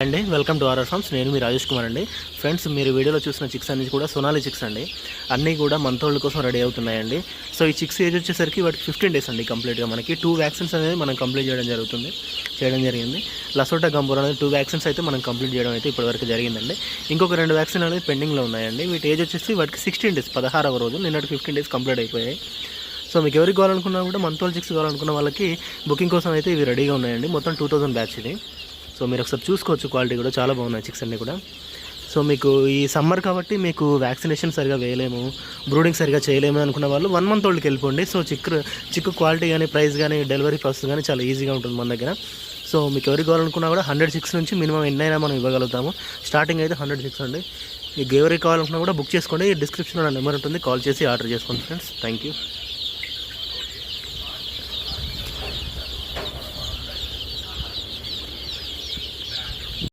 అండి welcome to RR forms. నేను మీ రాజేష్ కుమార్ అండి. ఫ్రెండ్స్, మీరు వీడియోలో చూసిన చిక్స్ అన్ని కూడా సోనాలి చిక్స్ అండి. అన్నీ కూడా మంతోళ్ళ కోసం రెడీ అవుతున్నాయండి. సో ఈ చిక్స్ ఏజ్ వచ్చేసరికి వాటికి 15 days అండి. కంప్లీట్గా మనకి 2 వ్యాక్సిన్స్ అనేది మనం కంప్లీట్ చేయడం జరిగింది. లసోటా గంబోర్ అనేది 2 వ్యాక్సిన్స్ అయితే మనం కంప్లీట్ చేయడం అయితే ఇప్పటివరకు జరిగిందండి. ఇంకొక 2 వ్యాక్సిన్ అనేది పెండింగ్లో ఉన్నాయండి. వీటి ఏజ్ వచ్చేసి వాటికి 16 days, 16వ రోజు. నిన్నటి 15 days కంప్లీట్ అయిపోయాయి. సో మీకు ఎవరికి కావాలనుకున్నా కూడా మంతోల్ చిక్స్ కావాలనుకున్న వాళ్ళకి బుకింగ్ కోసం అయితే ఇవి రెడీగా ఉన్నాయండి. మొత్తం 2000 బ్యాచ్ ఇది. సో మీరు ఒకసారి చూసుకోవచ్చు, క్వాలిటీ కూడా చాలా బాగున్నాయి చిక్స్ అన్నీ కూడా. సో మీకు ఈ సమ్మర్ కాబట్టి మీకు వ్యాక్సినేషన్ సరిగా వేయలేము, బ్రూడింగ్ సరిగా చేయలేము అనుకున్న వాళ్ళు 1 month ఓల్డ్కి వెళ్ళిపోండి. సో చిక్కు క్వాలిటీ కానీ, ప్రైస్ కానీ, డెలివరీ ప్రాసెస్ కానీ చాలా ఈజీగా ఉంటుంది మన దగ్గర. సో మీకు ఎవరికి కావాలనుకున్నా కూడా 100 chicks నుంచి మినిమం ఎన్నైనా మనం ఇవ్వగలుగుతాము. స్టార్టింగ్ అయితే 100 chicks అండి. మీకు ఎవరికి కావాలనుకున్నా కూడా బుక్ చేసుకోండి. డిస్క్రిప్షన్లో నా నెంబర్ ఉంటుంది, కాల్ చేసి ఆర్డర్ చేసుకోండి ఫ్రెండ్స్. Thank you.